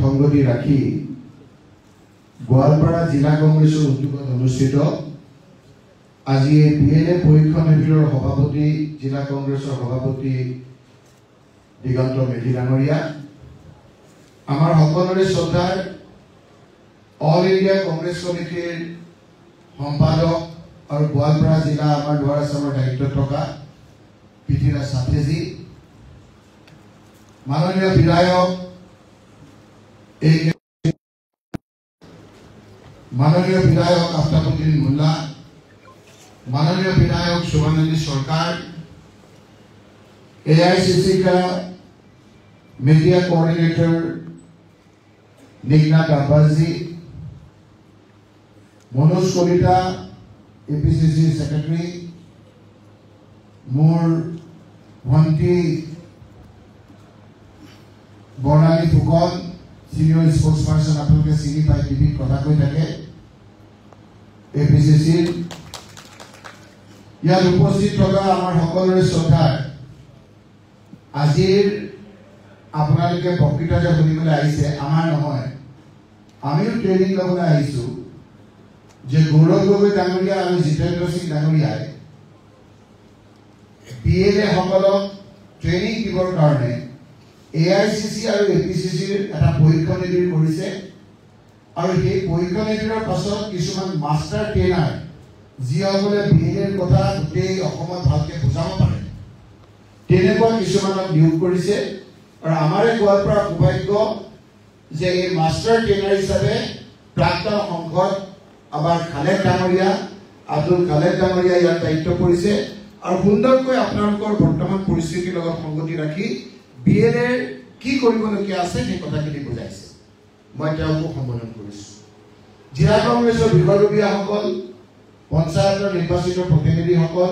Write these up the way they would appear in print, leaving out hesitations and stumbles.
সংগতি ৰাখি গোৱালপাৰা জিলা কংগ্ৰেছৰ উদ্যোগত অনুষ্ঠিত আজি বিএলএ পৰীক্ষণ শিবিৰৰ সভাপতি জিলা কংগ্ৰেছৰ সভাপতি দিগন্ত মেধি ডাঙৰীয়া, আমাৰ সকলোৰে শ্ৰদ্ধাৰ অল ইণ্ডিয়া কংগ্ৰেছ কমিটিৰ সম্পাদক আৰু গোৱালপাৰা জিলা আমাৰ লোৱাৰ আছামৰ দায়িত্বত থকা পৃথ্বীৰাজ সাথেজী, মাননীয় বিধায়ক माननीय विधायक आफ्ताबुद्दीन मुल्ला, माननीय विधायक शुभानंदी सरकार, एआईसीसी का मीडिया कोऑर्डिनेटर निगनाथ अब्बास जी, मनोज कलिता एपीसीसी सेक्रेटरी, मोर भंटी बर्णाली फुकन सीनियर स्पोर्ट्स पर्सन आपलोके चिनी पाई टीवी कथा কৈ থাকে एपीसीसी ইয়াত উপস্থিত থকা আমাৰ সকলোৰে শ্ৰদ্ধাৰ আজিৰ আপোনালোকে বক্তৃতা যে শুনিবলৈ আহিছে আমাৰ নহয়, আমিও ট্ৰেনিং ল'বলৈ আহিছো যে গৌৰৱ গগৈ ডাঙৰীয়া আৰু জিতেন্দ্ৰ সিং ডাঙৰীয়াই বিএলএ সকলক ট্ৰেনিং দিবৰ কাৰণে एआईसीसी और एपीसीसी এটা পৰীক্ষণ শিবিৰ কৰিছে আৰু এই পৰীক্ষণ শিবিৰৰ পাছত কিছুমান মাষ্টাৰ ট্ৰেইনাৰ যিসকলে বিএলএৰ কথা গোটেই অসমত ভালকে বুজাব পাৰে তেনেকুৱা কিছুমানক নিয়োগ কৰিছে আৰু আমাৰে গোৱালপাৰা সৌভাগ্য যে এই মাষ্টাৰ ট্ৰেইনাৰ হিচাপে প্ৰাক্তন সংসদ আমাৰ খালেদ ডাঙৰীয়া আব্দুল খালেদ ডাঙৰীয়া ইয়াৰ দায়িত্ব কৰিছে আৰু সুন্দৰকৈ আপোনালোকৰ বৰ্তমান পৰিস্থিতিৰ লগত সংগতি ৰাখি বিএলএ কি কৰিবলগীয়া আছে সেই কথাখিনি বুজাইছে। মই তেওঁক সম্বোধন কৰিছো। জিলা কংগ্ৰেছৰ বিষয়ববীয়াসকল, পঞ্চায়তৰ নিৰ্বাচিত প্ৰতিনিধিসকল,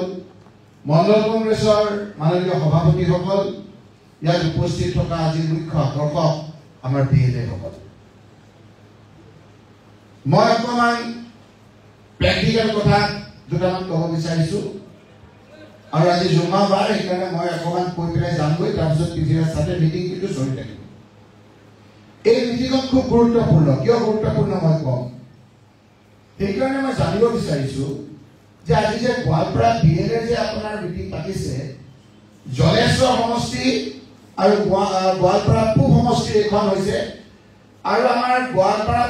মণ্ডল কংগ্ৰেছৰ মাননীয় সভাপতিসকল, ইয়াত উপস্থিত থকা আজি মুখ্য আকৰ্ষক আমাৰ বিএলএ সকল। মই অকণমান প্ৰেক্টিকেল কথা দুটামান ক'ব বিচাৰিছো আৰু আজি জুম্মাবাৰ সেইকাৰণে মই অকণমান কৈ পেলাই যামগৈ, তাৰপিছত পৃথিৱীৰ সাথে মিটিং কিন্তু চলি থাকিব। এই মিটিংখন খুব গুৰুত্বপূৰ্ণ। কিয় গুৰুত্বপূৰ্ণ মই কম, সেইকাৰণে মই জানিব বিচাৰিছো যে আজি যে গোৱালপাৰা বিএলএ যে আপোনাৰ মিটিং পাতিছে, জলেশ্বৰ সমষ্টি আৰু গোৱালপাৰা পূব সমষ্টি এখন হৈছে আৰু আমাৰ গোৱালপাৰা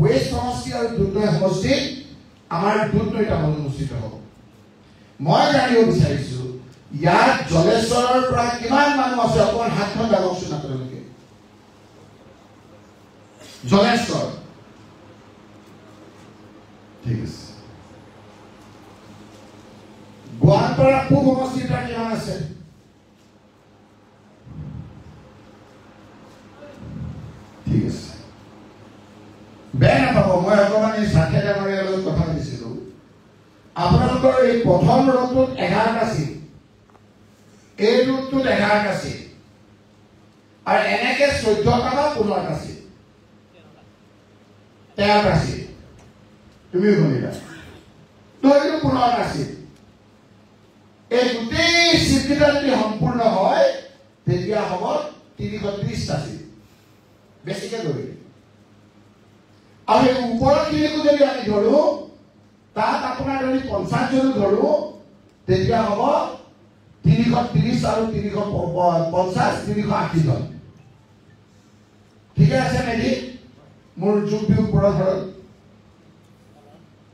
ৱেষ্ট সমষ্টি আৰু দুধনৈ সমষ্টি আমাৰ দুধনৈত অনুষ্ঠিত হ'ব। মই জানিব বিচাৰিছো ইয়াত জলেশ্বৰৰ পৰা কিমান মানুহ আছে, অকণ হাতখন দাবকচোন আপোনালোকে। জলেশ্বৰ, ঠিক আছে। গোৱালপাৰা পূব সমষ্টিৰ পৰা কিমান আছে? ঠিক আছে, বেয়া নাপাব, মই অকণমান এই সাথে ডাঙৰীয়াৰ লগত কথা পাতিছিলো। আপোনালোকৰ এই প্ৰথম ৰোডটোত 11টা আছিল, এই ৰোডটোত 11টা আছিল আৰু এনেকে 14টা বা 15টা আছিল, 13টা আছিল, তুমিও শুনিলা, তো এইটো 15টা আছিল। এই গোটেই চিটকেইটা যদি সম্পূৰ্ণ হয় তেতিয়া হ'ব 330টা আছিল, বেছিকে ধৰিলে। আৰু এই ওপৰখিনিকো যদি আমি ধৰো তাত আপোনাৰ যদি 50 জন ধৰো তেতিয়া হ'ব 330 আৰু 350 380 জন। ঠিক আছে নেকি? মোৰ যুক্তি ওপৰত ধৰক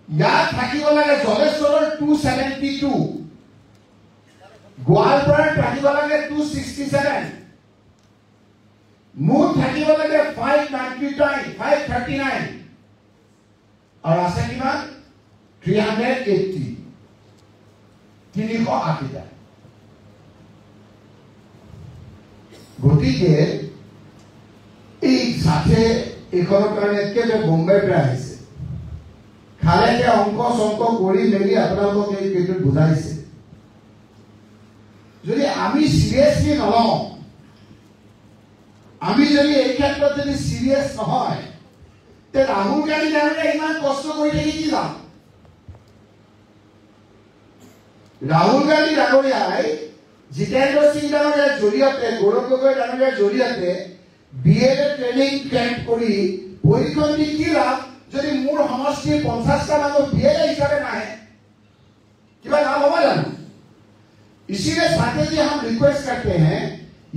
ইয়াত থাকিব লাগে জলেশ্বৰৰ 272, গোৱালপাৰাত থাকিব লাগে 267, মুঠ থাকিব লাগে 539 আৰু আছে কিমান 380, 380টা। গতিকে এই সাথে এইখনৰ কাৰণে একেবাৰে বোম্বেৰ পৰা আহিছে, খালেকে অংক চংক কৰি মেলি আপোনালোকক এই কেইটোত বুজাইছে। যদি আমি সিৰিয়াছলি নলওঁ, আমি যদি এই ক্ষেত্ৰত যদি সিৰিয়াছ নহয়, তে ৰাহুল গান্ধী ডাঙৰীয়া ইমান কষ্ট কৰি থাকি কি লাভ? ৰাহুল গান্ধী ডাঙৰীয়াই জিতেন্দ্ৰ সিং ডাঙৰীয়াৰ জৰিয়তে, গৌৰৱ গগৈ ডাঙৰীয়াৰ জৰিয়তে বিএলএ ট্ৰেইনিং কেম্প কৰি পৰীক্ষণ দি কি লাভ যদি মোৰ সমষ্টিৰ 50টা মানুহ বিএলএ হিচাপে নাহে কিবা লাভ হ'ব জানো इसीलिए साथी जी हम रिक्वेस्ट करते हैं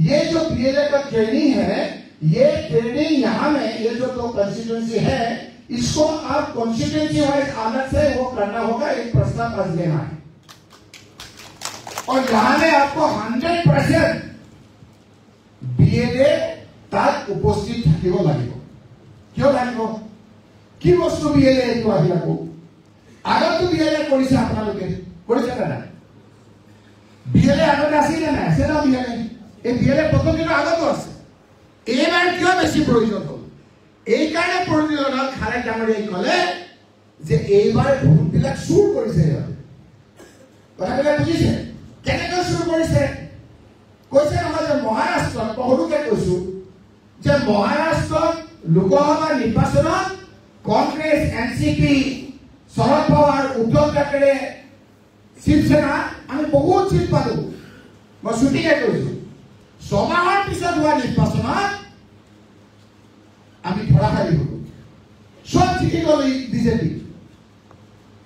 ये जो बीएलए का ट्रेनिंग है ये ट्रेनिंग यहाँ में ये जो दो कंस्टिट्यूएंसी है इसको आप कॉन्स्टिट्यूएंसी वाइज आदत से वो करना होगा एक प्रस्ताव कर देना है और यहाँ में आपको 100% बीएलए तक उपस्थित থাকিব লাগিব কিয় লাগিব কি বস্তু বিএলএ এইটো আহিলাকো আগতো বিএলএ কৰিছে আপোনালোকে কৰিছে না বিএলএ আগতে আছিল না আছে না বিএলএ এই বিএলএ প্ৰথম দিনৰ আগতো আছে এইবাৰ কিয় বেছি প্ৰয়োজন হ'ল এই কাৰণে প্ৰয়োজন হ'ল খালেক ডাঙৰীয়াই ক'লে যে এইবাৰ ভোটবিলাক চুৰ কৰিছে কথাবিলাক বুজিছে কেনেকৈ চুৰ কৰিছে কৈছে নহয় যে মহাৰাষ্ট্ৰত বহুলোকে কৈছো যে মহাৰাষ্ট্ৰত লোকসভা নিৰ্বাচনত কংগ্ৰেছ এনচিপি শৰদ পাৱাৰ উদ্ধৱ ঠাকৰে শিৱসেনা আমি বহুত চিট পালো মই ছুটিকে কৈছো ছমাহৰ পিছত হোৱা নিৰ্বাচনত আমি ধৰা খাই গলো সব জিকি গল বিজেপি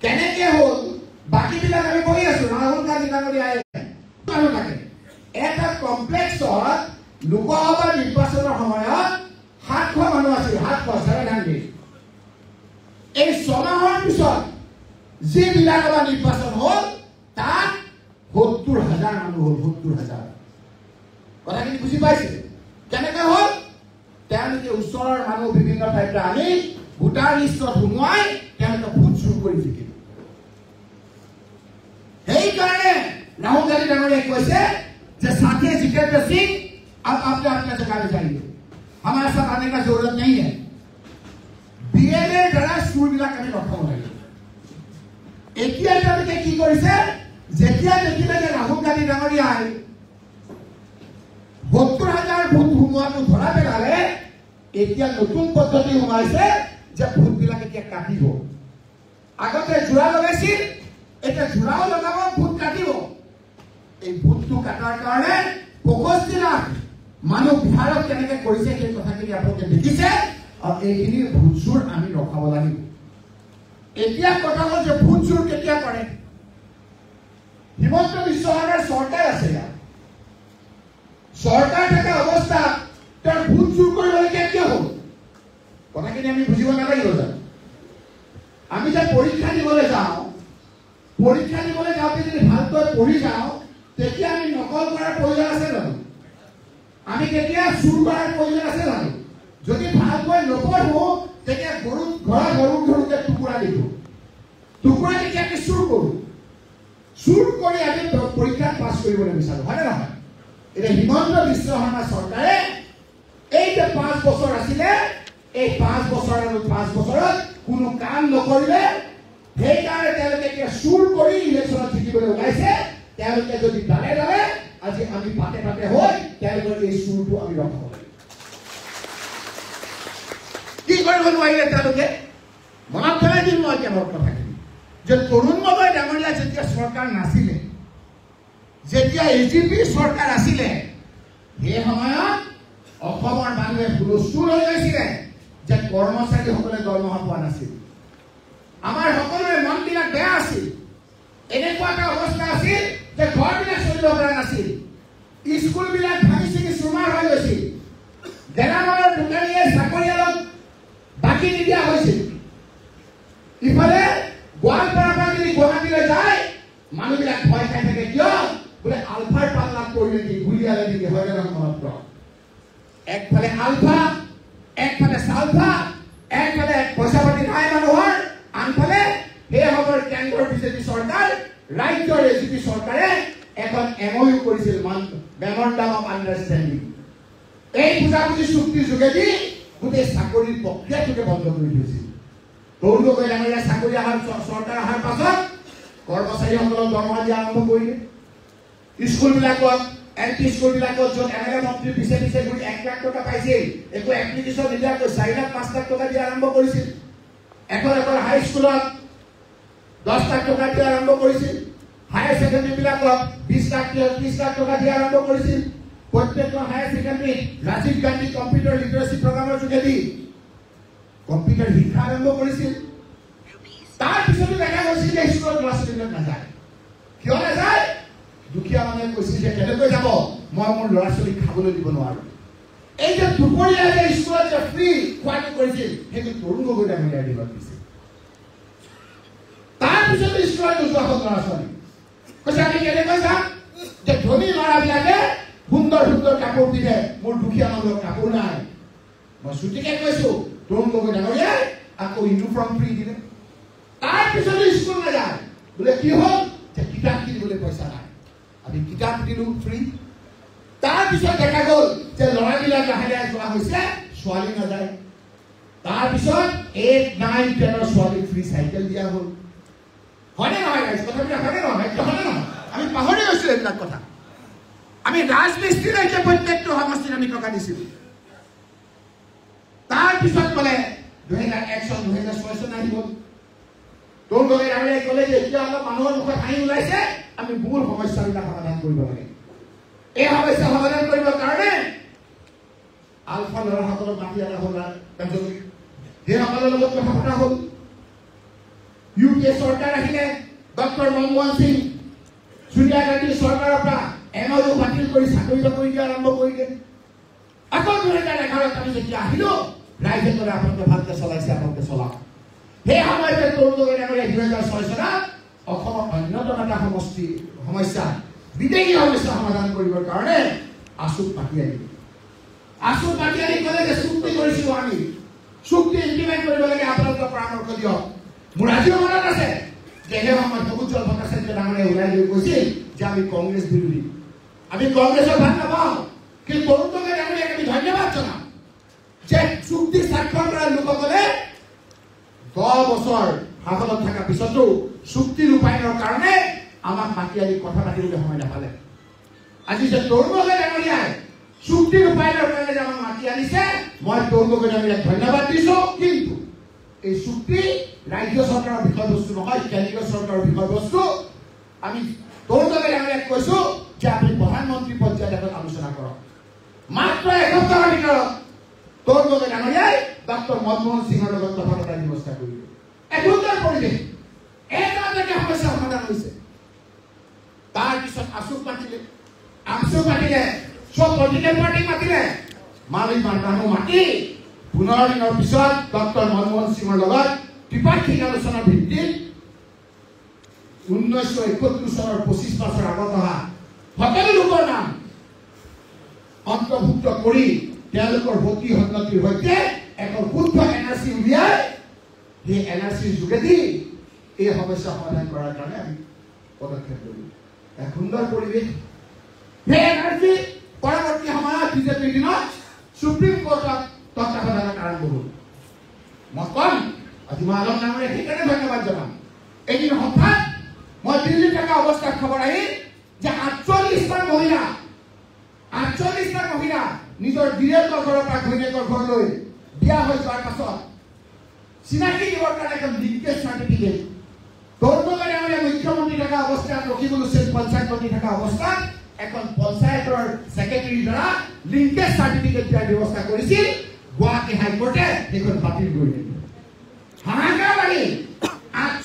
কেনেকে হ'ল বাকীবিলাক আমি কৈ আছো ৰাহুল গান্ধী ডাঙৰীয়াই মানুহ থাকে এটা কমপ্লেক্সত লোকসভা নিৰ্বাচনৰ সময়ত 700 মানুহ আছিল 700 এই ছমাহৰ পিছত যি বিধানসভা নিৰ্বাচন হ'ল তাত 70,000 মানুহ হ'ল 70,000 কথাখিনি বুজি পাইছে কেনেকে হ'ল তেওঁলোকে ওচৰৰ মানুহ বিভিন্ন ঠাইত আনি ভোটাৰ লিষ্টত সোমোৱাই তেওঁলোকে ভোট চুৰ কৰি থাকিল সেইকাৰণে राहुल गांधी डांगरिया কৈছে যে साथी जितेंद्र सिंह अब आप अपने जगह पे जाइए हमारे साथ आने का जरूरत नहीं है बीएलए द्वारा स्कूल বিলাক আমি ৰখাব লাগিব এতিয়া তেওঁলোকে কি কৰিছে যেতিয়া দেখিলে যে ৰাহুল গান্ধী ডাঙৰীয়াই 70,000 ভোট সোমোৱাটো ধৰা পেলালে এতিয়া নতুন পদ্ধতি সোমাইছে যে ভোট বিলাক এতিয়া কাটিব আগতে জোৰা লগাইছিল এটা জোৰাও লগাব ভোট কাটিব এই ভোটটো কাটাৰ কাৰণে 65 লাখ মানুহ বিহাৰত কেনেকে কৰিছে সেই কথাখিনি আপোনালোকে দেখিছে আৰু এইখিনি ভোট চুৰ আমি ৰখাব লাগিব এতিয়া কথা হ'ল যে ভোট চুৰ কেতিয়া কৰে হিমন্ত বিশ্ব শৰ্মাৰ চৰকাৰ আছে চৰকাৰ থকা অৱস্থা তাৰ ভোট চুৰ কৰিবলৈ কিয় হ'ল কথাখিনি আমি বুজিব নালাগিব জানো আমি যে পৰীক্ষা দিবলৈ যাওঁতে যদি ভালকৈ পঢ়ি যাওঁ তেতিয়া আমি নকল কৰাৰ প্ৰয়োজন আছে জানো আমি কেতিয়া চুৰ কৰাৰ প্ৰয়োজন আছে জানো যদি ভালকৈ নপঢ়ো তেতিয়া গৰু ধৰোতে টুকুৰা দিওঁ টুকুৰা দি আমি চুৰ কৰি আমি পৰীক্ষাত পাছ কৰিবলৈ বিচাৰোঁ হয়নে নহয় এতিয়া হিমন্ত বিশ্ব শৰ্মা চৰকাৰে এই যে 5 বছৰ আছিলে এই 5 বছৰ আৰু 5 বছৰত কোনো কাম নকৰিলে সেইকাৰণে তেওঁলোকে এতিয়া চুৰ কৰি ইলেকশ্যনত জিকিবলৈ ওলাইছে তেওঁলোকে যদি দালে আজি আমি পাতে হৈ তেওঁলোকৰ এই চুৰটো আমি ৰখাব লাগিব কি কৰিব নোৱাৰিলে তেওঁলোকে মনত পেলাই দিম মই কেৱল কথাখিনি যে তৰুণ গগৈ ডাঙৰীয়া যেতিয়া চৰকাৰ নাছিলে যেতিয়া এজিপি চৰকাৰ আছিলে সেই সময়ত অসমৰ মানুহে হুলস্থুল হৈ গৈছিলে যে কৰ্মচাৰীসকলে দৰমহা পোৱা নাছিল আমাৰ সকলোৰে মনবিলাক বেয়া আছিল এনেকুৱা এটা অৱস্থা আছিল যে ঘৰবিলাক চলিব পৰা নাছিল স্কুলবিলাক ভাঙি চিঙি চুৰমাৰ হৈ গৈছিল গেলামালৰ দোকানীয়ে চাকৰিয়ালক বাকী নিদিয়া হৈছিল ইফালে গোৱালপাৰাৰ পৰা যদি গুৱাহাটীলৈ যায় মানুহবিলাক ভয় খাই থাকে কিয় বোলে আলফাৰ পাল্লা কৰিলে নেকি গুলিয়ালে নেকি হয় নে মনত একফালে আলফা একফালে চালফা একফালে পইচা পাতি নাই মানুহৰ আনফালে সেই সময়ৰ কেন্দ্ৰৰ বিজেপি চৰকাৰ ৰাজ্যৰ এজিপি চৰকাৰে এখন এমঅইউ কৰিছিল মেমৰেণ্ডাম অফ আণ্ডাৰষ্টেণ্ডিং এই বুজাবুজি চুক্তিৰ যোগেদি গোটেই চাকৰিৰ প্ৰক্ৰিয়াটোকে বন্ধ কৰি থৈছিল তৰুণ গগৈ ডাঙৰীয়া চাকৰি চৰকাৰ অহাৰ পাছত কৰ্মচাৰীসকলক দৰমহা দিয়া আৰম্ভ কৰিলে স্কুলবিলাকত এলপি স্কুলবিলাকত য'ত এমএলএ মন্ত্ৰী পিছে ঘূৰি 1 লাখ টকা পাইছিল একো এপ্লিকেশ্যন নিদিয়াকৈ 4 লাখ 5 লাখ টকা দিয়া আৰম্ভ কৰিছিল এখন হাইস্কুলত 10 লাখ টকা দিয়া আৰম্ভ কৰিছিল হায়াৰ ছেকেণ্ডেৰীবিলাকত 20 লাখ 30 লাখ টকা দিয়া আৰম্ভ কৰিছিল প্ৰত্যেকখন higher secondary Rajiv Gandhi computer literacy প্ৰগ্ৰামৰ যোগেদি কম্পিউটাৰ শিক্ষা আৰম্ভ কৰিছিল। তাৰ পিছতো দেখা গৈছিল যে স্কুলত ল'ৰা ছোৱালীবিলাক নাযায়। কিয় নাযায়? দুখীয়া মানুহে কৈছিল যে কেনেকৈ যাব, মই মোৰ ল'ৰা ছোৱালীক খাবলৈ দিব নোৱাৰো। এই যে দুপৰীয়া যে স্কুলত যে ফ্ৰী খোৱাটো কৰিছিল, সেইটো তৰুণ গগৈ ডাঙৰীয়াৰ দিনত দিছিল। তাৰপিছতো স্কুলত নোযোৱা হ'ল ল'ৰা ছোৱালী। কৈছে আমি কেনেকৈ যাম যে ধনী ল'ৰাবিলাকে সুন্দৰ সুন্দৰ কাপোৰ পিন্ধে, মোৰ দুখীয়া মানুহৰ কাপোৰ নাই। মই ছুটিকে কৈছো তৰুণ গগৈ ডাঙৰীয়াই আকৌ ইউনিফৰ্ম ফ্ৰী দিলে। তাৰপিছতো স্কুল নাযায়। বোলে কি হ'ল যে কিতাপ কিনিবলৈ পইচা নাই, আমি কিতাপ দিলো ফ্ৰী। তাৰপিছত দেখা গ'ল যে ল'ৰাবিলাক লাহে লাহে যোৱা হৈছে, ছোৱালী নাযায়। তাৰপিছত 8, 9, 10 ছোৱালীক ফ্ৰী চাইকেল দিয়া হ'ল। হয়নে নহয় কথাবিলাক? হয়নে নহয়? হয়নে নহয়? আমি পাহৰি গৈছো এইবিলাক কথা। আমি ৰাজমিস্ত্ৰীলৈকে প্ৰত্যেকটো সমষ্টিত আমি টকা দিছিলো। তাৰপিছত বোলে 2001 চন 2006 চন আহি গ'ল। তৰুণ গগৈ ডাঙৰীয়াই ক'লে যে এতিয়া অলপ মানুহৰ মুখত হাঁহি ওলাইছে, আমি মূল সমস্যাবিলাক সমাধান কৰিব লাগে। এই সমস্যা সমাধান কৰিবৰ কাৰণে আলফা ল'ৰাসকলক মাতি অনা হ'ল। সেইসকলৰ লগত কথা পতা হ'ল। ইউপিএ চৰকাৰ আহিলে, ডক্টৰ মনমোহন সিং, সোনিয়া গান্ধীৰ চৰকাৰৰ পৰা MOU বাতিল কৰি চাকৰি বাকৰি দিয়া আৰম্ভ কৰিলে। আকৌ 2011 আমি যেতিয়া আহিলো, ৰাইজে ক'লে আপোনালোকে ভালকে চলাইছে, আপোনালোকে চলাওক। সেই সময়তে তৰুণ গগৈ ডাঙৰীয়াই 2006 চনত অসমৰ অন্যতম এটা সমস্যা বিদেশী সমস্যা সমাধান কৰিবৰ কাৰণে আছুক মাতি আনিলে। আছুক মাতি আনি ক'লে যে চুক্তি কৰিছিলো, আমি চুক্তি ইমপ্লিমেণ্ট কৰিব লাগে, আপোনালোকে পৰামৰ্শ দিয়ক। মোৰ আজিও মনত আছে যে সেই সময়ত প্ৰফুল্ল ভট্টাচাৰ্য ডাঙৰীয়াই ওলাই গৈ কৈছিল যে আমি কংগ্ৰেছ বিৰোধী, আমি কংগ্ৰেছৰ ভাল নাপাওঁ। কিন্তু তৰুণ গগৈ ডাঙৰীয়াক আমি ধন্যবাদ জনাম যে চুক্তি স্বাক্ষৰ কৰা লোকসকলে 10 বছৰ শাসনত থকা পিছতো চুক্তি ৰূপায়ণৰ কাৰণে আমাক মাতি আনি কথা পাতিবলৈ সময় নাপালে। আজি যে তৰুণ গগৈ ডাঙৰীয়াই চুক্তি ৰূপায়ণৰ কাৰণে যে আমাক মাতি আনিছে, মই তৰুণ গগৈ ডাঙৰীয়াক ধন্যবাদ দিছো। কিন্তু এই চুক্তি ৰাজ্য চৰকাৰৰ বিষয়বস্তু নহয়, কেন্দ্ৰীয় চৰকাৰৰ বিষয়বস্তু। আমি তৰুণ গগৈ ডাঙৰীয়াক কৈছো যে আপুনি প্ৰধানমন্ত্ৰী পৰ্যায়ত এখন আলোচনা কৰক। মাত্ৰ এসপ্তাহৰ ভিতৰত তৰুণ গগৈ ডাঙৰীয়াই ডক্টৰ মনমোহন সিঙৰ লগত কথা পতাৰ ব্যৱস্থা কৰিলে। এক সুন্দৰ পৰিৱেশ, এটা সমস্যা সমাধান হৈছে। তাৰপিছত আছুক মাতিলে, চব পলিটিকেল পাৰ্টিক মাতিলে, মালিক মানুহ মাতি 15 দিনৰ পিছত ডক্টৰ মনমোহন সিঙৰ লগত ত্ৰিপাক্ষিক আলোচনাৰ ভিত্তিত 1971 চনৰ 25 বছৰ আগত অহা সকলো লোকৰ নাম অন্তৰ্ভুক্ত কৰি তেওঁলোকৰ গতি সন্নতিৰ সৈতে এখন শুদ্ধ NRC উলিয়াই সেই NRCৰ যোগেদি এই সমস্যা সমাধান কৰাৰ কাৰণে আমি পদক্ষেপ ললো। এক সুন্দৰ পৰিৱেশ। সেই NRC পৰৱৰ্তী সময়ত বিজেপিৰ দিনত সুপ্ৰিম কোৰ্টত তত্ত্বাৱধানত আৰম্ভ হ'ল। মই কম আজি মই আলম ডাঙৰীয়াক সেইকাৰণে ধন্যবাদ জনাম। এদিন হঠাৎ মই দিল্লীত থকা অৱস্থাত খবৰ আহিল যে 48টা মহিলা নিজৰ গিৰিয়েকৰ ঘৰৰ পৰা ঘৈণীয়েকৰ ঘৰলৈ বিয়া হৈ যোৱাৰ পাছত চিনাকি দিবৰ কাৰণে এখন লিংকেজ চাৰ্টিফিকেট তৰুণ গগৈ ডাঙৰীয়া মুখ্যমন্ত্ৰী থকা অৱস্থাত, ৰকিবুল হুছেইন পঞ্চায়ত মন্ত্ৰী থকা অৱস্থাত এখন পঞ্চায়তৰ ছেক্ৰেটাৰীৰ দ্বাৰা লিংকেজ চাৰ্টিফিকেট দিয়াৰ ব্যৱস্থা কৰিছিল। গুৱাহাটী হাইকোৰ্টে সেইখন বাতিল কৰি দিলে। হাহাকাৰ লাগিল।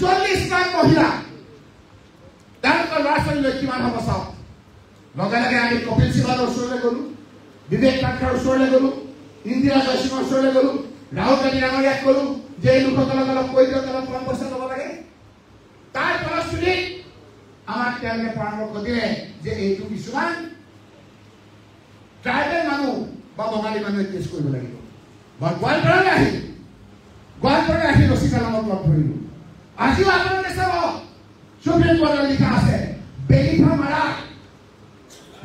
48টা মহিলা তেওঁলোকৰ ল'ৰা ছোৱালীলৈ কিমান হ'ব চাওক। লগে লগে আমি কপিল সিবালৰ ওচৰলৈ গ'লো, বিবেক কাটকাৰ ওচৰলৈ গ'লো, ইন্দিৰা জয়সিঙৰ ওচৰলৈ গ'লো, ৰাহুল গান্ধী ডাঙৰীয়াক ক'লো যে এই লোকসকলক অলপ কৈ দিয়ক, অলপ কম পইচা ল'ব লাগে। তাৰ ফলশ্ৰুতিত আমাক তেওঁলোকে পৰামৰ্শ দিলে যে এইটো কিছুমান ট্ৰাইবেল মানুহ বা বঙালী মানুহে কেছ কৰিব লাগিব। মই গোৱালপাৰালৈ আহি ৰচিকা নামত লগ ধৰিলো। আজিও আপোনালোকে চাব সুপ্ৰিম কোৰ্টত লিখা আছে বেলিফা মাৰা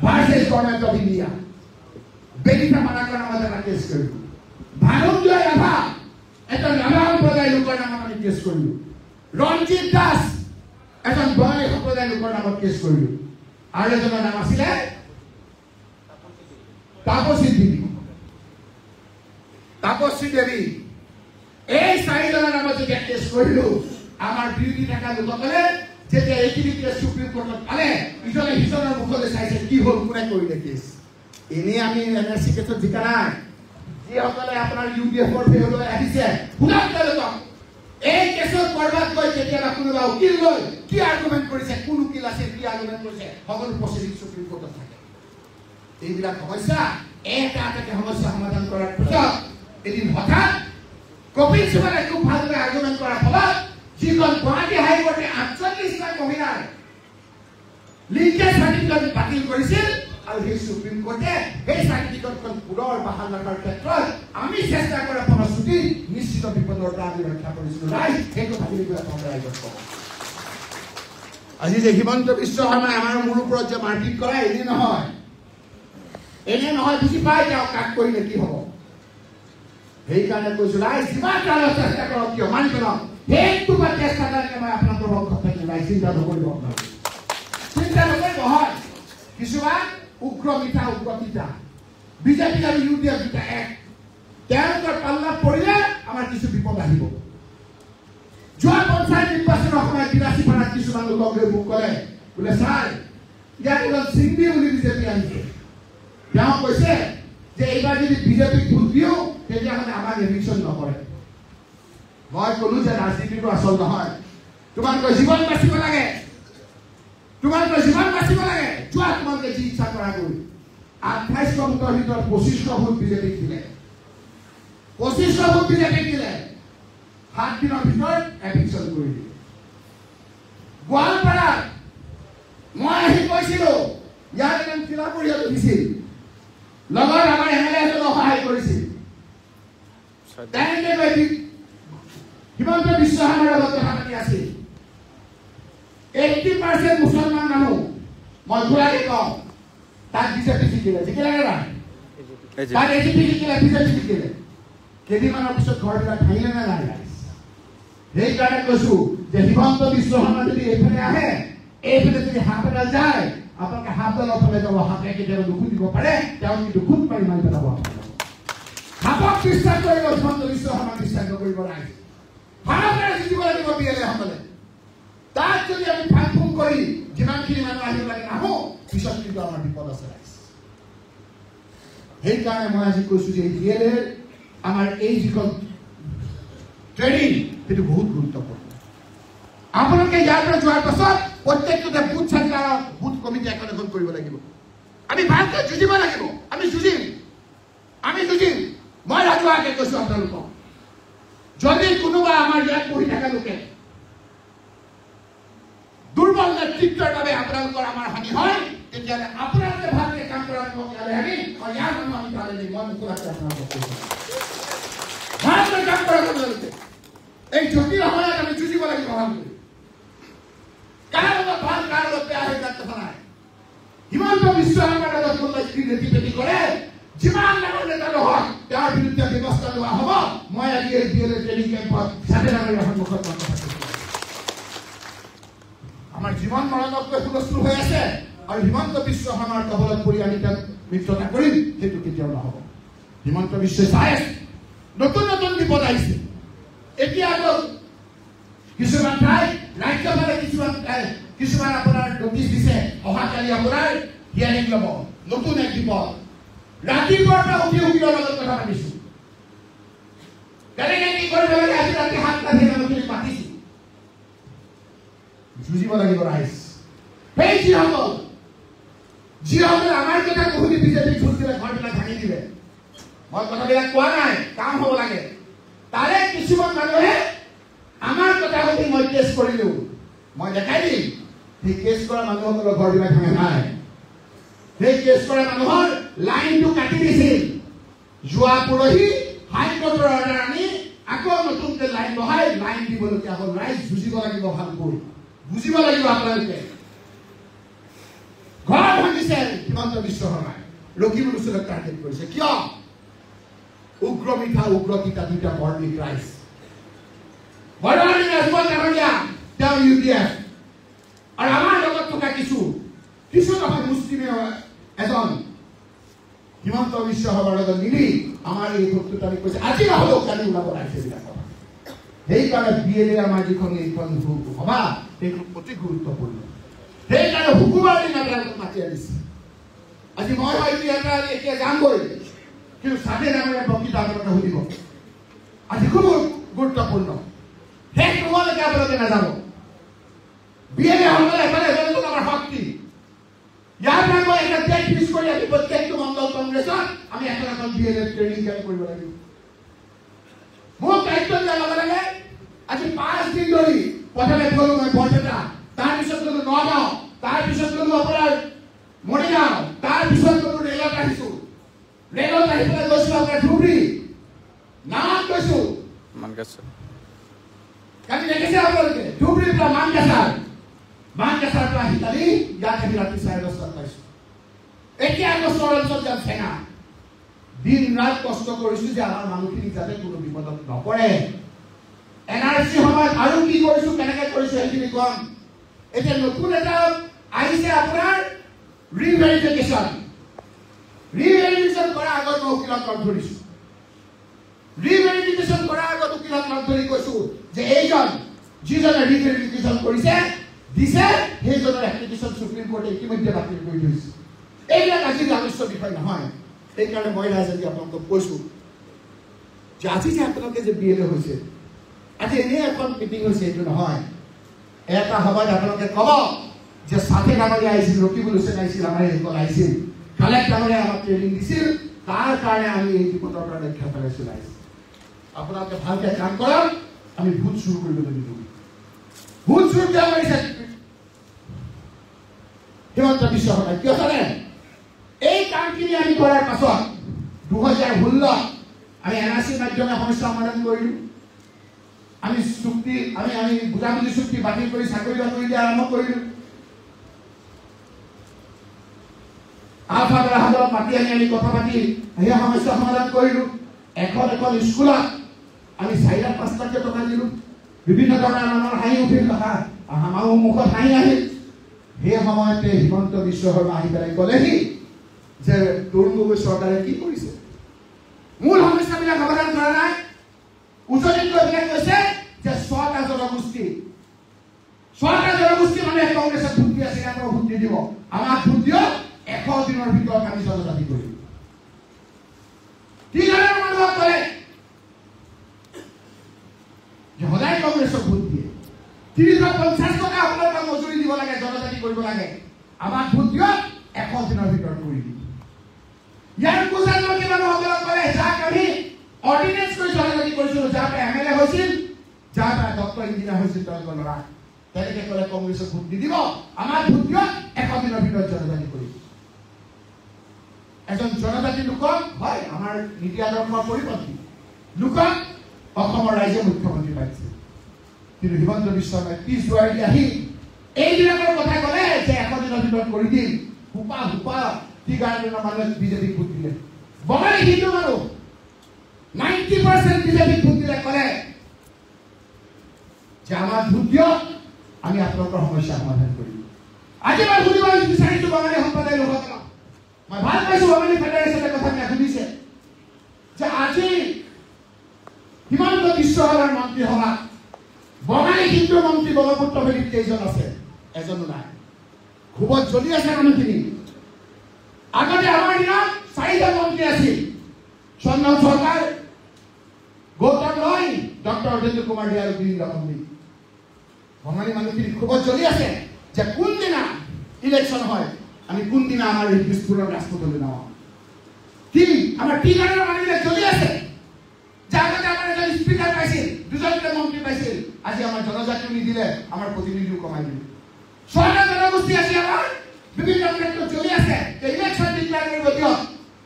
ভাৰ্চেছ গভৰ্ণমেণ্ট অফ ইণ্ডিয়া। বেলিফা মাৰাকৰ নামত এটা কেছ কৰিলো। ভানুজয় ৰাভা এটা ৰাভা সম্প্ৰদায়ৰ লোকৰ নামত আমি কেছ কৰিলো। ৰঞ্জিত দাস এজন বঙালী সম্প্ৰদায়ৰ লোকৰ নামত কেছ কৰিলো। আৰু এজনৰ নাম আছিলে তাপসী দেৱী। এই 4জনৰ নামত যেতিয়া কেছ কৰিলো, আমাৰ বিৰোধী থকা লোকসকলে যেতিয়া এইখিনি কেছ সুপ্ৰিম কোৰ্টত পালে, ইজনে সিজনৰ মুখলৈ চাইছে কি হ'ল, কোনে কৰিলে কেছ। এনে আমি এনআৰচি কেছত জিকা নাই যিসকলে আপোনাৰ ইউডিএফৰ বিৰুদ্ধে আহিছে শুনাক তেওঁলোকক এই কেছত কৰবাত গৈ কেতিয়াবা কোনোবা উকিল গৈ কি আৰ্গুমেণ্ট কৰিছে কোন উকিল আছে কি আৰ্গুমেণ্ট কৰিছে সকলো প্ৰচিডিং সুপ্ৰিম কোৰ্টত থাকে এইবিলাক সমস্যা এটা সমস্যা সমাধান কৰাৰ পিছত এদিন হঠাৎ কপিল সিবালে খুব ভালদৰে আৰ্গুমেণ্ট কৰাৰ ফলত যিখন গুৱাহাটী হাইকোৰ্টে ৪৮টা মহিলাৰ লিংকেজ চাৰ্টিফিকেট বাতিল কৰিছিল আৰু সেই সুপ্ৰিম কোৰ্টে সেই চাৰ্টিফিকেটখন পুনৰ বাহাল ৰখাৰ ক্ষেত্ৰত আমি চেষ্টা কৰা ফলশ্ৰুতি নিশ্চিত বিপদৰ পৰা আমি ৰক্ষা কৰিছিলোঁ ৰাইজ সেইটো ভাবিলে আপোনালোকে ৰাইজক কওঁ আজি যে হিমন্ত বিশ্ব শৰ্মাই আমাৰ মূৰ ওপৰত যে মাৰপিট কৰা এনে নহয় বুজি পাই যাওক কাক কৰিলে কি হ'ব সেইকাৰণে কৈছোঁ ৰাইজ যিমান কালৰ চেষ্টা কৰক কিয় মানি পেলাওক সেইটো বা চেষ্টা কাৰণে মই আপোনালোকৰ পক্ষত থাকিম ৰাইজ চিন্তা নকৰিব আপোনালোকে চিন্তা নকৰিব হয় কিছুমান উগ্ৰ তিতা বিজেপি আৰু ইউডিএফ দুটা এক তেওঁলোকৰ পাল্লাত পৰিলে আমাৰ কিছু বিপদ আহিব যোৱা পঞ্চায়ত নিৰ্বাচনৰ সময়ত ৮২ পাৰাত কিছুমান লোকে মোক ক'লে বোলে ছাৰ ইয়াত এজন সিংবি বুলি বিজেপি আহিছে তেওঁ কৈছে যে এইবাৰ যদি বিজেপিক ভোট দিওঁ তেতিয়াহ'লে আমাক ইলেকশ্যন নকৰে মই ক'লো যে ৰাজনীতিটো আচল নহয় তোমালোকৰ জীৱন বাচিব লাগে যোৱা তোমালোকে যি ইচ্ছা কৰা কৰি ২৮শ ভোটৰ ভিতৰত ২৫শ ভোট বিজেপিক দিলে ৭ দিনৰ ভিতৰত এভিকশ্যন কৰি দিলে গোৱালপাৰাত মই আহি কৈছিলোঁ ইয়াত এজন কিলা পৰিয়াল উঠিছিল লগত আমাৰ এমএলএ এজনক সহায় কৰিছিল তেনেকৈ হিমন্ত বিশ্ব শৰ্মাৰ লগত কথা পাতি আছিল 80% মুছলমান মানুহ মই ঘূৰাই কওঁ তাত বিজেপি জিকিলে নে নাই তাত এজিপি জিকিলে বিজেপি জিকিলে কেইদিনমানৰ পিছত ঘৰবিলাক ভাঙিলে নে নাই সেইকাৰণে কৈছোঁ যে হিমন্ত বিশ্ব শৰ্মা যদি এইফালে আহে এইফালে যদি সাপ এডাল যায় আপোনালোকে সাপডালৰ ফালে যাব সাপে কেতিয়াবা দুখুত দিব পাৰে তেওঁ কিন্তু দুখুত মাৰি পেলাব সাপক বিশ্বাস কৰিব হিমন্ত বিশ্ব শৰ্মাক বিশ্বাস নকৰিব ৰাইজ ভাৰতেৰে জিকিব লাগিব বিএলএ সকলে তাত যদি আমি ফাং ফুং কৰি যিমানখিনি মানুহ আহিব লাগে নাহোঁ পিছত কিন্তু আমাৰ বিপদ আছে ৰাইজ সেইকাৰণে মই আজি কৈছোঁ যে বিএলএ আমাৰ এই যিখন ট্ৰেইনিং সেইটো বহুত গুৰুত্বপূৰ্ণ আপোনালোকে ইয়াৰ পৰা যোৱাৰ পাছত প্ৰত্যেকটোতে বুথ চেণ্টাৰ বুথ কমিটি এখন কৰিব লাগিব আমি ভালকৈ যুঁজিব লাগিব আমি যুঁজিম মই ৰাজহুৱাকৈ কৈছোঁ আপোনালোকক যদি কোনোবা আমাৰ ইয়াত পঢ়ি থকা লোকে দুৰ্বল নেতৃত্বৰ বাবে আপোনালোকৰ আমাৰ হানি হয় তেতিয়াহ'লে আপোনালোকে ভালকৈ কাম কৰাৰ আমি ইয়াৰ মানুহ আমি তালৈ নিম মই মুখলাকৈ আপোনালোকক কৈছোঁ ভালকৈ কাম কৰা আপোনালোকে এই জটিল সময়ত আমি যুঁজিব লাগিব ভালকৈ কাৰ লগত ভাল কাৰ লগত বেয়া হৈ তাত কথা নাই হিমন্ত বিশ্ব শৰ্মাৰ লগত কোনোবাই যদি নেতি কৰে যিমান ডাঙৰ নেতা নহওক তেওঁৰ বিৰুদ্ধে ব্যৱস্থা লোৱা হ'ব মই আজি এই বিএলএ ট্ৰেইনিং কেম্পত স্বাধীনতাৰ সন্মুখত কথা কৈছোঁ আমাৰ জীৱন মৰণতকৈ হুলস্থুল হৈ আছে আৰু হিমন্ত বিশ্ব শৰ্মাৰ কবলত পৰি আমি তাক মিত্ৰতা কৰিম সেইটো কেতিয়াও নহ'ব হিমন্ত বিশ্বই চাই আছে নতুন বিপদ আহিছে এতিয়া আকৌ কিছুমান ঠাই ৰাজ্যপালে কিছুমান আপোনাৰ নটিচ দিছে অহাকালি আপোনাৰ হিয়াৰিং ল'ব নতুন এক বিপদ ৰাতিপুৱাৰ পৰা উকিলৰ লগত কথা পাতিছোঁ কেনেকৈ কি কৰিব লাগে আজি ৰাতি ৭টা বজাত পাতিছোঁ যুঁজিব লাগিব ৰাইজ সেই যিসকলে আমাৰ কথা নুশুনি বিজেপিক ভোট দিলে ঘৰবিলাক ভাঙি দিলে মই কথাবিলাক কোৱা নাই কাম হ'ব লাগে তাৰে কিছুমান মানুহে আমাৰ কথা শুনি মই কেছ কৰিলোঁ মই দেখাই দিম সেই কেছ কৰা মানুহসকলৰ ঘৰবিলাক ভাঙে নাই সেই কেছ কৰা মানুহৰ লাইনটো কাটি দিছিল যোৱা পৰহি হাইকোৰ্টৰ অৰ্ডাৰ আনি আকৌ নতুনকৈ লাইন বহাই লাইন দিবলগীয়া হ'ল ৰাইজ যুঁজিব লাগিব ভালকৈ বুজিব লাগিব আপোনালোকে ঘৰ ভাঙিছে হিমন্ত বিশ্ব শৰ্মাই লখিমপুৰ অঞ্চলত টাৰ্গেট কৰিছে কিয় উগ্ৰ তিতা দুটা বৰ্ণিক ৰাইজ বৰ্ণালী ৰাজপথ কামৰীয়া তেওঁ ইউডিএফ আৰু আমাৰ লগত থকা কিছু নহয় মুছলিমে এজন হিমন্ত বিশ্ব শৰ্মাৰ লগত মিলি আমাৰ এই বক্তৃতা কৈছে আজি নহ'লেও কালি ওলাব ৰাইজে বিলাকৰ সেইকাৰণে বিএলএ আমাৰ যিখন এইখন সভা সেইটো অতি গুৰুত্বপূৰ্ণ সেইকাৰণে শুকুৰবাৰ দিনা তেওঁলোকক মাতি আনিছে আজি মই হয়তো এটা এতিয়া যামগৈ, কিন্তু চাধে ডাঙৰীয়া বক্তৃতা আপোনালোকে শুনিব। আজি খুব গুৰুত্বপূৰ্ণ, শেষ নোহোৱালৈকে আপোনালোকে নাযাব। বিএলএ সকলে এফালে এজনটো আমাৰ শক্তি। ইয়াৰ পৰা মই এটা ডেট ফিক্স কৰি আমি প্ৰত্যেকটো মণ্ডল কংগ্ৰেছত আমি এখন এখন বিএলএ ট্ৰেইনিং কেম্প কৰিব লাগিব। মোক দায়িত্ব দিয়াৰ লগে লগে আজি 5 দিন ধৰি প্ৰথমে গ'লো মই বৰপেটা, তাৰপিছত গ'লো নগাঁও, তাৰপিছত গ'লো আপোনাৰ মৰিগাঁও, তাৰপিছত গ'লো ৰেলত আহিছো। ৰেলত আহি পেলাই গৈছো আপোনাৰ ধুবুৰী, নাম গৈছো মানকাছাৰ। কালি দেখিছে আপোনালোকে ধুবুৰীৰ পৰা মানকাছাৰ পৰা আহি কালি ইয়াত আহি ৰাতি 10:30 পাইছো। এতিয়া আগষ্টৰ অঞ্চলত যাম ঠেঙা। দিন ৰাত কষ্ট কৰিছো যে আমাৰ মানুহখিনি যাতে কোনো বিপদত নপৰে। এনআৰচি সময়ত আৰু কি কৰিছো, কেনেকে কৰিছো সেইখিনি কম। এতিয়া নতুন এটা আহিছে আপোনাৰ ৰিভেৰিফিকেশ্যন কৰাৰ আগত মই উকিলক লগ ধৰিছো। ৰিভেৰিফিকেশ্যন কৰাৰ আগত উকিলক লগ ধৰি কৈছো যে এইজন যিজনে ৰিভেৰিফিকেশ্যন কৰিছে দিছে সেইজনৰ এপ্লিকেশ্যন সুপ্ৰিম কোৰ্টে ইতিমধ্যে বাতিল কৰি থৈছে। এইবিলাক আজি আলোচ্য বিষয় নহয়। সেইকাৰণে মই ৰাইজে আপোনালোকক কৈছো যে আজি যে আপোনালোকে যে বিএলএ হৈছে, আজি এনেই এখন মিটিং হৈছে এইটো নহয়। এটা সময়ত আপোনালোকে ক'ব যে সাথে ডাঙৰীয়া আহিছিল, ৰকিবুল হুছেইন আহিছিল, আমাৰ এইসকল আহিছিল, কালেক্ট ডাঙৰীয়া আমাক ট্ৰেইনিং দিছিল, তাৰ কাৰণে আমি এই বিপদৰ পৰা ৰক্ষা পেলাইছো। আপোনালোকে ভালকে কাম কৰক, আমি ভোট চুৰ কৰিবলৈ নিদিওঁ। ভোট চুৰ কিয় কৰিছে হিমন্ত বিশ্ব শৰ্মাই? কিয় জানে? এই কামখিনি আমি কৰাৰ পাছত 2016 আমি এনআৰচিৰ মাধ্যমে সমস্যা সমাধান কৰিলো। আমি চুক্তি আমি বুজাবুজি চুক্তি বাতিল কৰি চাকৰি বাকৰি দিয়া আৰম্ভ কৰিলো। আলফা গ্ৰাহকক মাতি আনি আমি কথা পাতি সেই সমস্যা সমাধান কৰিলো। এখন স্কুলত আমি 4-5 টকা দিলো। বিভিন্ন ধৰণৰ আমাৰ হাঁহি উঠিল, আমাৰ মুখত হাঁহি আহিল। সেই সময়তে হিমন্ত বিশ্ব শৰ্মা আহি পেলাই ক'লেহি যে তৰুণ গগৈ চৰকাৰে কি কৰিছে, মূল সমস্যাবিলাক সমাধান কৰা নাই। উজনিত গৈ পেলাই কৈছে যে 6টা জনগোষ্ঠী মানে কংগ্ৰেছক ভোট দি আছে, আকৌ ভোট দি দিব, আমাক ভোট দিয়ক, 100 দিনৰ ভিতৰত আমি জনজাতি কৰিম। কি ধৰণৰ মানুহক ক'লে যে সদায় কংগ্ৰেছক ভোট দিয়ে, 350 টকা আপোনালোকক মজুৰি দিব লাগে, জনজাতি কৰিব লাগে, আমাক ভোট দিয়ক, 100 দিনৰ ভিতৰত কৰি দিম। ইয়াৰ কুজানমুখী মানুহসকলক ক'লে যাক আমি অৰ্ডিনেন্স কৰি জনজাতি কৰিছিলো, যাৰ পৰা এমএলএ হৈছিল, যাৰ পৰা ডক্টৰ ইঞ্জিনিয়াৰ হৈছিল, তেওঁলোকৰ ল'ৰা, তেনেকে ক'লে কংগ্ৰেছক ভোট দি দিব, আমাক ভোট দিয়ক, 100 দিনৰ ভিতৰত জনজাতি কৰিম। এজন জনজাতি লোকক হয় আমাৰ নীতি আদৰ্শৰ পৰিপন্থী লোকক অসমৰ ৰাইজে মুখ্যমন্ত্ৰী পাইছে, কিন্তু হিমন্ত বিশ্ব শৰ্মাই পিছ দুৱাৰি আহি এইবিলাকৰ কথা ক'লে যে 100 দিনৰ ভিতৰত কৰি দিম। হুপা টি গাৰ্ডেনৰ মানুহে বিজেপিক ভোট দিলে, বঙালী হিন্দু মানুহ 90% বিজেপিক ভোট দিলে, ক'লে যে আমাক ভোট দিয়ক, আমি আপোনালোকৰ সমস্যা সমাধান কৰিম। আজি মই সুধিব বিচাৰিছো বঙালী সম্প্ৰদায়ৰ লোকসকলক, মই ভাল পাইছো বঙালী ফেডাৰেশ্যনে কথাবিলাক সুধিছে যে আজি হিমন্ত বিশ্ব শৰ্মাৰ মন্ত্ৰীসভাত বঙালী হিন্দু মন্ত্ৰী ব্ৰহ্মপুত্ৰ ভেলীত কেইজন আছে? এজনো নাই। খুবত জ্বলি আছে মানুহখিনি। আগতে আমাৰ দিনত 4টা মন্ত্ৰী আছিল, চন্দন চৰকাৰ, গৌতম ৰয়, ডক্টৰ অজেন্দ্ৰ কুমাৰ দে আৰু বীৰেন্দ্ৰ কম্বলী। বঙালী মানুহখিনি খুবত জ্বলি আছে যে কোনদিনা ইলেকশ্যন হয়, আমি কোনদিনা আমাৰ এই বিস্ফোৰণ ৰাজপথলৈ নামাওঁ। কি আমাৰ টি গাৰ্ডেনৰ মানুহবিলাক জ্বলি আছে যে আগতে আমাৰ এজন স্পীকাৰ পাইছিল, 2জনকৈ মন্ত্ৰী পাইছিল, আজি আমাৰ জনজাতিও নিদিলে, আমাৰ প্ৰতিনিধিও কমাই দিলে। 6টা জনগোষ্ঠী আজি আমাৰ বিভিন্ন ক্ষেত্ৰত জ্বলি আছে যে ইলেকশ্যন ডিক্লেয়াৰ কৰিব দিয়ক।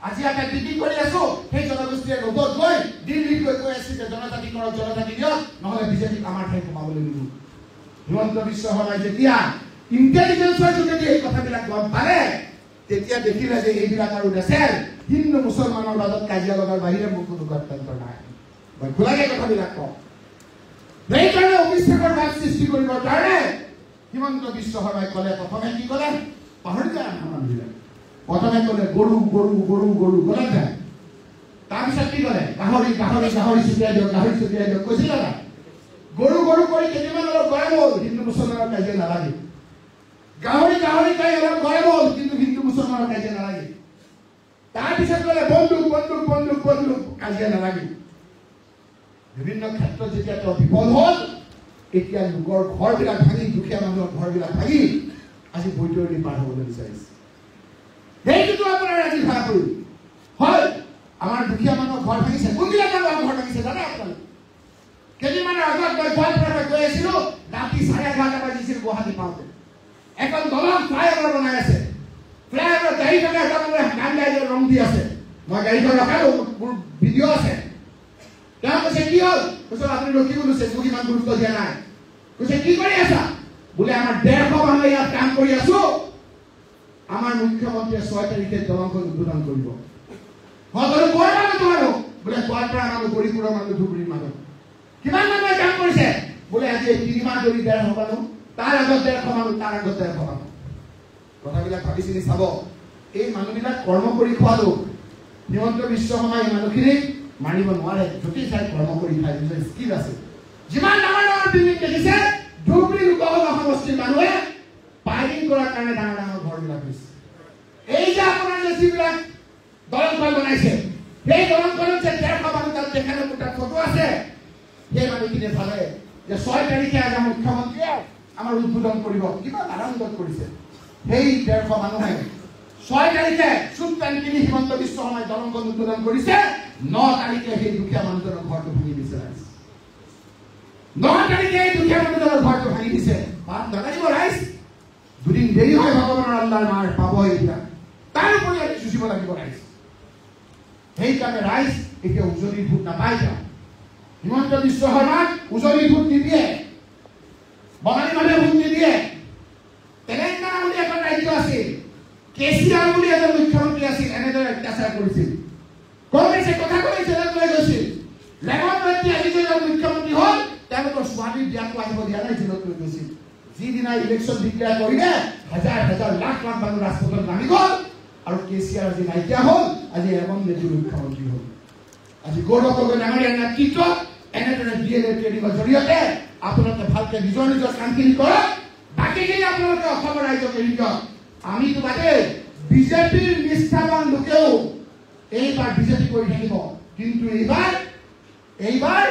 আজি আমি মিটিং কৰি আছো, সেই জনগোষ্ঠীয়ে ৰ'বত গৈ দিল্লীত কৈ আছে যে জনজাতি কৰক, জনজাতি দিয়ক, নহ'লে বিজেপিক আমাৰ ঠাই সোমাবলৈ নিদিওঁ। হিমন্ত বিশ্ব শৰ্মাই যেতিয়া ইণ্টেলিজেন্সৰ যোগেদি এই কথাবিলাক গম পালে, তেতিয়া দেখিলে যে এইবিলাক আৰু নেচেল, হিন্দু মুছলমানৰ মাজত কাজিয়া লগাৰ বাহিৰে মোৰ কোনো গত্যন্তৰ নাই। মই খোলাকে কথাবিলাক কওঁ। সেইকাৰণে অবিশ্বাসৰ ভাৱ সৃষ্টি কৰিবৰ কাৰণে হিমন্ত বিশ্ব শৰ্মাই ক'লে, প্ৰথমে কি ক'লে পাহৰি যায় মানুহবিলাক, প্ৰথমে ক'লে গৰু গৰু গৰু গৰু গলা যায়, তাৰপিছত কি ক'লে গাহৰি গাহৰি গাহৰি ছটিয়াই দিয়ক, গাহৰি ছটিয়াই দিয়ক, কৈছিল না? গৰু গৰু কৰি কেইদিনমান অলপ গৰম হ'ল, হিন্দু মুছলমানৰ কাজিয়া নালাগে। গাহৰি গাহৰি খাই অলপ গৰম হ'ল, কিন্তু হিন্দু মুছলমানৰ কাজিয়া নালাগে। তাৰপিছত ক'লে বন্দুক বন্দুক বন্দুক বন্দুক কাজিয়া নালাগিল বিভিন্ন ক্ষেত্ৰত যেতিয়া তেওঁ বিফল হ'ল এতিয়া লোকৰ ঘৰবিলাক ভাঙি দুখীয়া মানুহৰ ঘৰবিলাক ভাঙি আজি বৈতৰণি পাৰ হ'বলৈ বিচাৰিছে সেইটোতো আপোনাৰ আজি ধৰা পৰিল হয় আমাৰ দুখীয়া মানুহৰ ঘৰ ভাঙিছে কোনবিলাক মানুহৰ ঘৰ ভাঙিছে জানে আপোনালোকে কেইদিনমানৰ আগত মই গোৱালপাৰালৈ গৈ আছিলো ৰাতি 11:30 বাজিছিল গুৱাহাটী পাওঁতে এখন দলং ফ্লাইঅভাৰ বনাই আছে ফ্লাইঅভাৰ গাড়ী থকা এটা মানুহে গান গাই ৰং দি আছে মই গাড়ীখন ৰখালো মোৰ ভিডিঅ' আছে তেওঁ কৈছে কি হ'ল কৈছে আপুনি ৰখিব লৈছে মোক ইমান গুৰুত্ব দিয়া নাই কৈছে কি কৰি আছা বোলে আমাৰ 150 মানুহ ইয়াত কাম কৰি আছো আমাৰ মুখ্যমন্ত্ৰীয়ে 6 তাৰিখে দলংখন উদ্বোধন কৰিব হয়তো কৰ মানুহ তোমালোক বোলে গোৱালপাৰা মানুহ গৰিপুৰৰ মানুহ ধুবুৰীৰ মানুহ কিমান মানুহে কাম কৰিছে বোলে আজি 3 মাহ ধৰি 150 মানুহ তাৰ আগত 150 মানুহ তাৰ আগত 150 মানুহ কথাবিলাক ভাবি চিনি চাব এই মানুহবিলাক কৰ্ম কৰি খোৱা লোক হিমন্ত বিশ্ব শৰ্মাই এই মানুহখিনিক মাৰিব নোৱাৰে যদি চাই কৰ্ম কৰি খাই নিজৰ স্কিল আছে যিমান ডাঙৰ ডাঙৰ বিল্ডিং দেখিছে ধুবুৰী লোকসভা সমষ্টিৰ মানুহে পাইলিং কৰাৰ কাৰণে ডাঙৰ ডাঙৰ ঘৰবিলাক হৈছে এই যে আপোনাৰ যে যিবিলাক দলংখন বনাইছে সেই দলংখনত যে 150 মানুহ তাত দেখানো তাত ফটো আছে সেই মানুহখিনিয়ে চালে যে 6 তাৰিখে আজি মুখ্যমন্ত্ৰীয়ে আমাৰ উদ্বোধন কৰিব কিবা আনন্দত কৰিছে সেই 150 মানুহে 6 তাৰিখে চুলতান কিনি হিমন্ত বিশ্ব শৰ্মাই দলংখন উদ্বোধন কৰিছে 9 তাৰিখে সেই দুখীয়া মানুহজনৰ ঘৰটো ভাঙি দিছে 9 তাৰিখে এই দুখীয়া মানুহজনৰ ঘৰটো ভাঙি দিছে পাত নালাগিব ৰাইজ দুদিন দেৰি হয় ভগৱানৰ আল্লাহৰ মাৰ পাব এইবিলাক তাৰ উপৰি আমি চুচিব লাগিব ৰাইজ সেইকাৰণে ৰাইজ এতিয়া উজনিৰ ভোট নাপাই যাওঁ হিমন্ত বিশ্ব শৰ্মাক উজনিৰ ভোট নিদিয়ে বঙালী মানুহে ভোট নিদিয়ে তেলেংগানা বুলি এখন ৰাজ্য আছিল কেচিআৰ বুলি এজন মুখ্যমন্ত্ৰী আছিল এনেদৰে অত্যাচাৰ কৰিছিল কংগ্ৰেছে কথা কৈ জেলত লৈ গৈছিল ৰেৱন্ত ৰেড্ডী আজি যে মুখ্যমন্ত্ৰী হ'ল তেওঁলোকৰ ছোৱালীৰ বিয়াটো আহিব দিয়া নাই জেলত লৈ গৈছিল যিদিনা ইলেকশ্যন ডিক্লেয়াৰ কৰিলে হাজাৰ হাজাৰ লাখ লাখ মানুহ ৰাজপথত নামি গ'ল আৰু কেচিআৰ আজি নাইকিয়া হ'ল আজি ৰেৱন্ত ৰেড্ডী মুখ্যমন্ত্ৰী হ'ল আজি গৌৰৱ গগৈ ডাঙৰীয়াৰ নেতৃত্বত এনেদৰে ডিএলএ ট্ৰেনিঙৰ জৰিয়তে আপোনালোকে ভালকে নিজৰ নিজৰ কামখিনি কৰক বাকীখিনি আপোনালোকে অসমৰ ৰাইজক এৰি দিয়ক আমিতো বাদে বিজেপিৰ নিষ্ঠাবান লোকেও এইবাৰ বিজেপি কৰি থাকিব কিন্তু এইবাৰ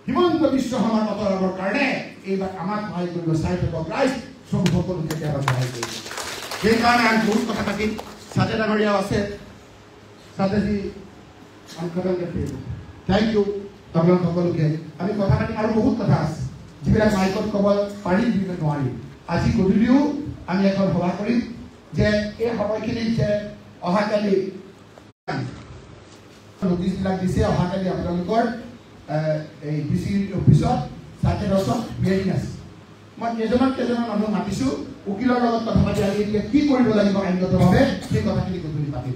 হিমন্ত বিশ্ব শৰ্মাৰ মতলবৰ কাৰণে এইবাৰ আমাক সহায় কৰিব চাই থাকক ৰাইজ সকলো কেতিয়াবা সহায় কৰিব সেইকাৰণে আমি বহুত কথা পাতিম সাথে ডাঙৰীয়াও আছে সাথেজি থেংক ইউ আপোনালোক সকলোকে আমি কথা পাতিম আৰু বহুত কথা আছে যিবিলাক মাইকত ক'ব পাৰি যিবিলাক নোৱাৰি আজি গধূলিও আমি এখন সভা কৰিম যে এই সময়খিনিত যে অহাকালি নোটিছবিলাক দিছে অহাকালি আপোনালোকৰ এই ডিচি অফিচত 10:30 হিয়াৰিং আছে মই কেইজনমান মানুহ মাতিছোঁ উকিলৰ লগত কথা পাতি আমি এতিয়া কি কৰিব লাগিব আইনগতভাৱে সেই কথাখিনি গধূলি পাতিম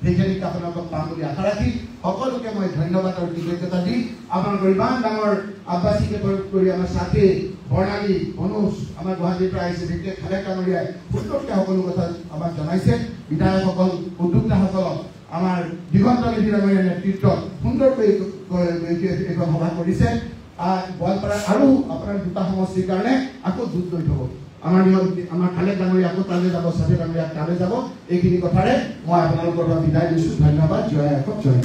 সেইখিনিক আপোনালোকক পাম বুলি আশা ৰাখি সকলোকে মই ধন্যবাদ আৰু কৃতজ্ঞতা দি আপোনালোকৰ ইমান ডাঙৰ আৱাসীকে কৰি আমাৰ ছাত্ৰী বৰ্ণালী মনোজ আমাৰ গুৱাহাটীৰ পৰা আহিছে বিশেষ খালেক ডাঙৰীয়াই সুন্দৰকৈ সকলো কথা আমাক জনাইছে বিধায়কসকল উদ্যোক্তাসকলক আমাৰ দিগন্ত মেধি ডাঙৰীয়াৰ নেতৃত্বত সুন্দৰকৈ এইখন সভা কৰিছে গোৱালপাৰা আৰু আপোনাৰ দুটা সমষ্টিৰ কাৰণে আকৌ দুধ লৈ থ'ব আমাৰ খালেক ডাঙৰীয়া আকৌ তালৈ যাব ছাথে ডাঙৰীয়া তালৈ যাব এইখিনি কথাৰে মই আপোনালোকৰ পৰা বিদায় দিছোঁ ধন্যবাদ জয় আকক জয়